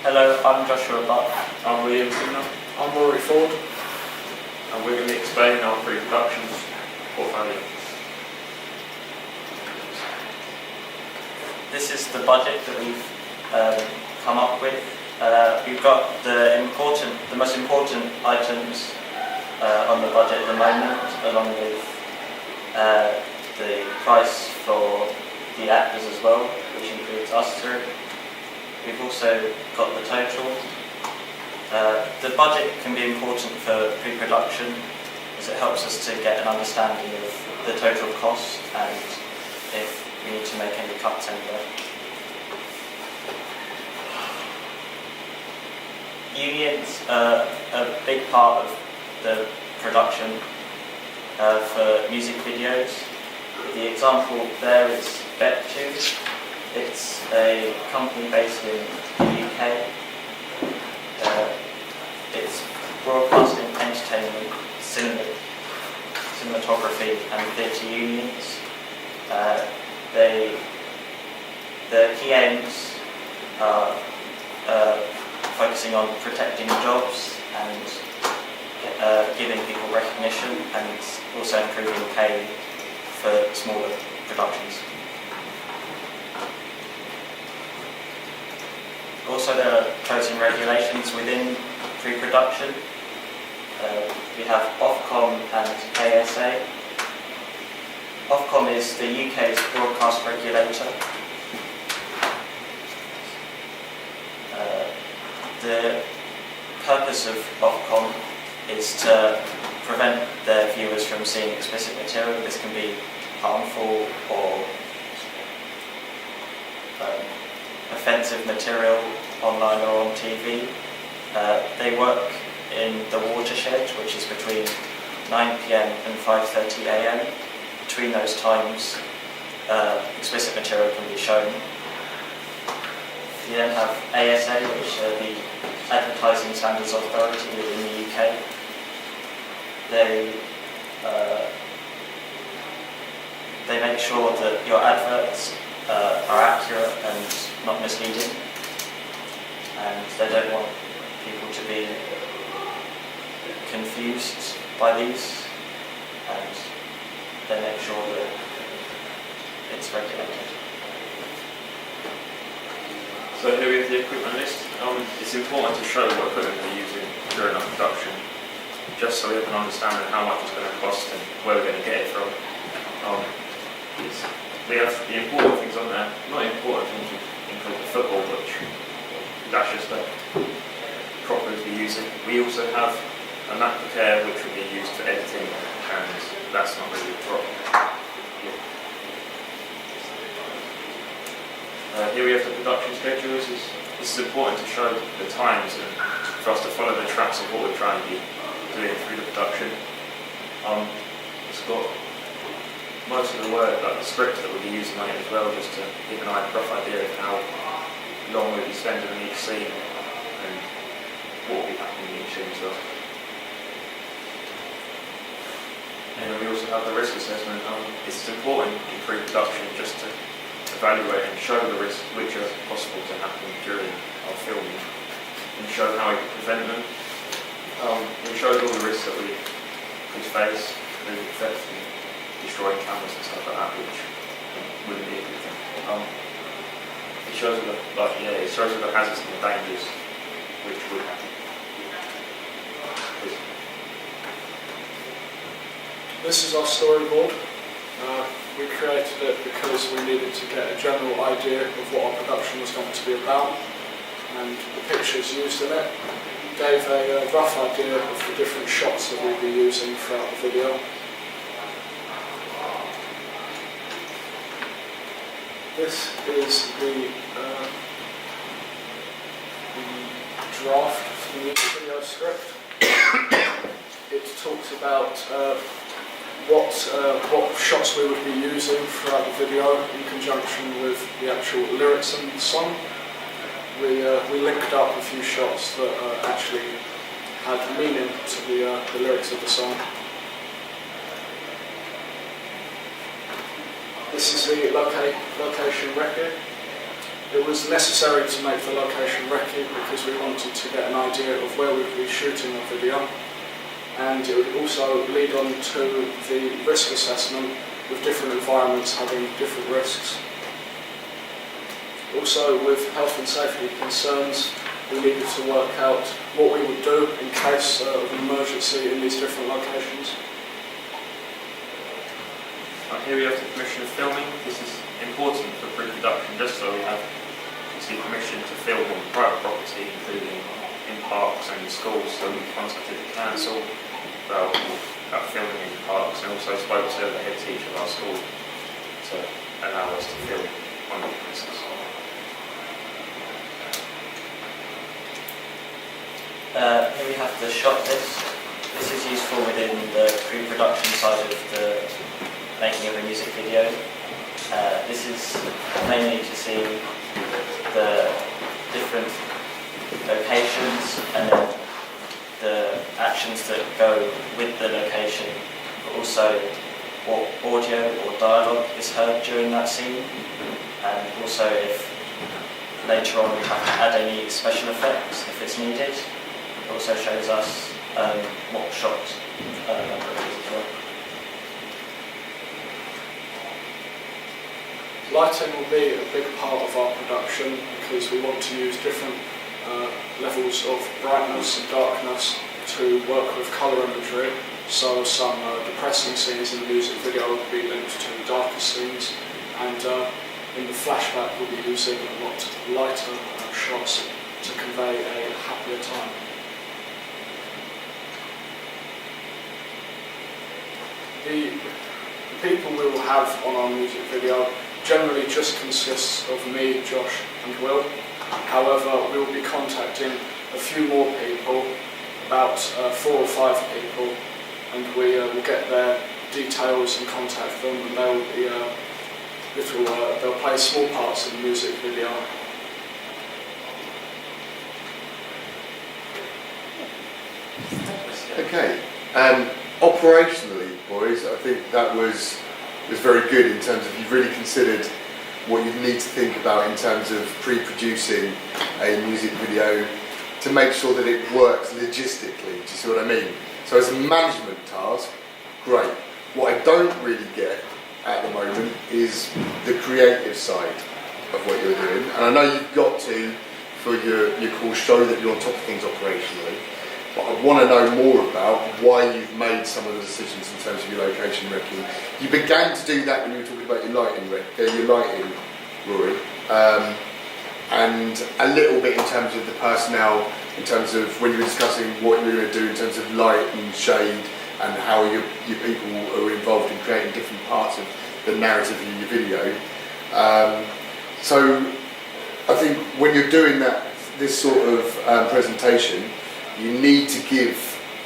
Hello, I'm Joshua Buck. I'm William Signer, I'm Rory Ford. and we're going to be explaining our pre-productions portfolio. This is the budget that we've come up with. We've got the most important items on the budget at the moment, along with the price for the actors as well, which includes us three. We've also got the total. The budget can be important for pre-production as it helps us to get an understanding of the total cost and if we need to make any cuts anywhere. Unions are a big part of the production for music videos. The example there is Bet2. It's a company based in the UK. It's broadcasting, entertainment, cinematography and theatre unions. The key aims are focusing on protecting jobs and giving people recognition and also improving pay for smaller productions. Also, there are codes and regulations within pre-production. We have Ofcom and ASA. Ofcom is the UK's broadcast regulator. The purpose of Ofcom is to prevent their viewers from seeing explicit material. This can be harmful or offensive material online or on TV. They work in the watershed, which is between 9 PM and 5:30 AM. Between those times, explicit material can be shown. You then have ASA, which are the Advertising Standards Authority within the UK. They make sure that your adverts are accurate and not misleading, and they don't want people to be confused by these, and they make sure that it's regulated. So here we have the equipment list. It's important to show what equipment we're using during our production, just so we have an understanding of how much it's going to cost and where we're going to get it from. We have the important things on there. Not important things include the football, which that's just the prop we'll be using. We also have a MacBook Air which will be used for editing, and that's not really a prop. Here we have the production schedules. This is important to show the times and for us to follow the tracks of what we're trying to be doing through the production. It's got most of the work, like the script that we'll be using on it as well, just to give an rough idea of how long we'll be spending on each scene and what will be happening in each scene as well. And we also have the risk assessment. It's important in pre-production just to evaluate and show the risks which are possible to happen during our filming and show how we can prevent them. We showed all the risks that we could face, moving theft and destroying cameras and stuff like that, which wouldn't be a good thing. It shows all the hazards and the dangers which would happen. This is our storyboard. We created it because we needed to get a general idea of what our production was going to be about, and the pictures used in it gave a rough idea of the different shots that we'd be using throughout the video. This is the draft for the music video script. It talks about what shots we would be using throughout the video in conjunction with the actual lyrics in the song. We linked up a few shots that actually had meaning to the lyrics of the song. This is the location record. It was necessary to make the location recce because we wanted to get an idea of where we'd be shooting the video, and it would also lead on to the risk assessment with different environments having different risks. Also, with health and safety concerns, we needed to work out what we would do in case of an emergency in these different locations. Here we have the permission of filming. This is important for pre-production, just so we have permission to film on private property, including in parks and in schools. So we contacted the council about filming in parks, and also spoke to the head teacher of our school to allow us to film on the premises. Here we have the shot list. This is useful within the pre-production side of the making of a music video. This is mainly to see the different locations and then the actions that go with the location, but also what audio or dialogue is heard during that scene, and also if later on we have to add any special effects if it's needed. It also shows us what shot number it is as well. Lighting will be a big part of our production because we want to use different levels of brightness and darkness to work with colour imagery. So some depressing scenes in the music video will be linked to darker scenes, and in the flashback we'll be using a lot lighter shots to convey a happier time. The people we will have on our music video generally just consists of me, Josh and Will. However, we will be contacting a few more people, about 4 or 5 people, and we will get their details and contact them, and they will be they'll play small parts in the music video. Okay, operationally, boys, I think that was very good in terms of you've really considered what you need to think about in terms of pre-producing a music video to make sure that it works logistically. Do you see what I mean? So as a management task, great. What I don't really get at the moment is the creative side of what you're doing. And I know you've got to, for your course, show that you're on top of things operationally. But I want to know more about why you've made some of the decisions in terms of your location recce. You began to do that when you were talking about your lighting, Rory, and a little bit in terms of the personnel, in terms of when you were discussing what you were going to do in terms of light and shade, and how your people are involved in creating different parts of the narrative of your video. So I think when you're doing this sort of presentation, you need to give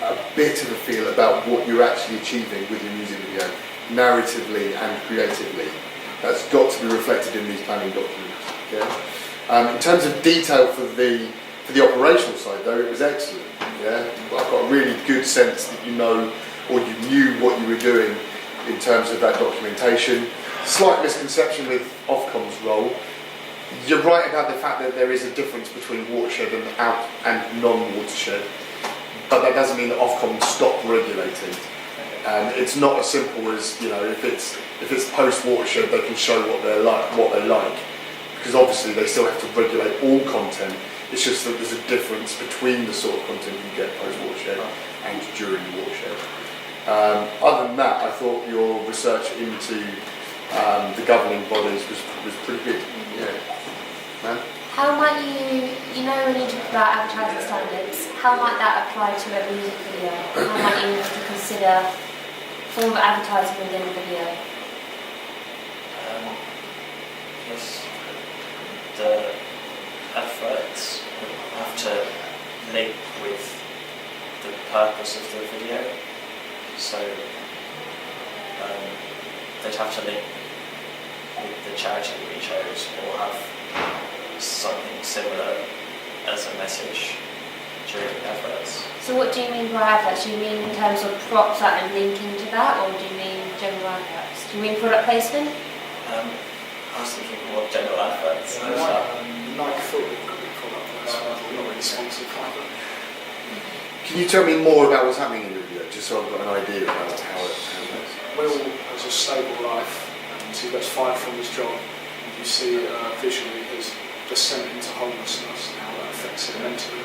a bit of a feel about what you're actually achieving with your music video, narratively and creatively. That's got to be reflected in these planning documents. Yeah? In terms of detail for the operational side, though, it was excellent. Yeah? I've got a really good sense that you know, or you knew what you were doing in terms of that documentation. Slight misconception with Ofcom's role. You're right about the fact that there is a difference between watershed and non-watershed, but that doesn't mean that Ofcom stop regulating. It's not as simple as, you know, if it's post-watershed, they can show what they like, because obviously they still have to regulate all content. It's just that there's a difference between the sort of content you get post-watershed and during the watershed. Other than that, I thought your research into the governing bodies was pretty good. Yeah. Man? How might you know when you talk about advertising standards, how might that apply to a music video? How might you consider form of advertising within a video? Yes, the adverts have to link with the purpose of the video, so they'd have to link with the charity that we chose, or have something similar as a message during the adverts. So what do you mean by adverts? Do you mean in terms of props and linking to that, or do you mean general adverts? Do you mean product placement? I was thinking more general adverts. Nike football could be product placement. I'm not really sponsored by them. Can you tell me more about what's happening in the video, just so I've got an idea about how it works? Will has a stable life, and he gets fired from his job. And you see visually his descent into homelessness and how that affects him mentally.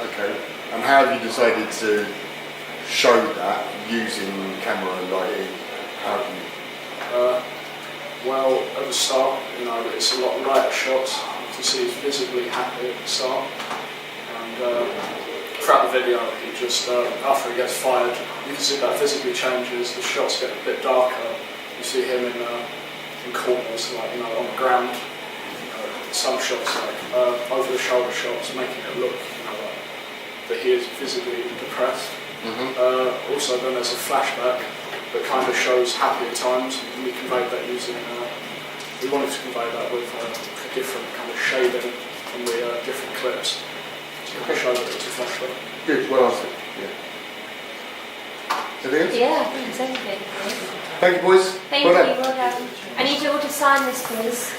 Okay. And how have you decided to show that using camera and lighting? How have you? Well, at the start, it's a lot lighter shots. You can see he's visibly happy at the start. And throughout the video, he just, after he gets fired, you can see that visibly changes. The shots get a bit darker. You see him in corners, like, on the ground. Some shots, like over-the-shoulder shots, making it look, like that he is visibly depressed. Mm-hmm. Also, then there's a flashback that kind of shows happier times, and we conveyed that using, we wanted to convey that with a different kind of shading from the different clips to kind of show that it's a flashback. Good, well answered. Yeah. Anything else? Yeah, I think it's everything. Thank you, boys. Thank Well you, done. well done. I need you all to sign this, please.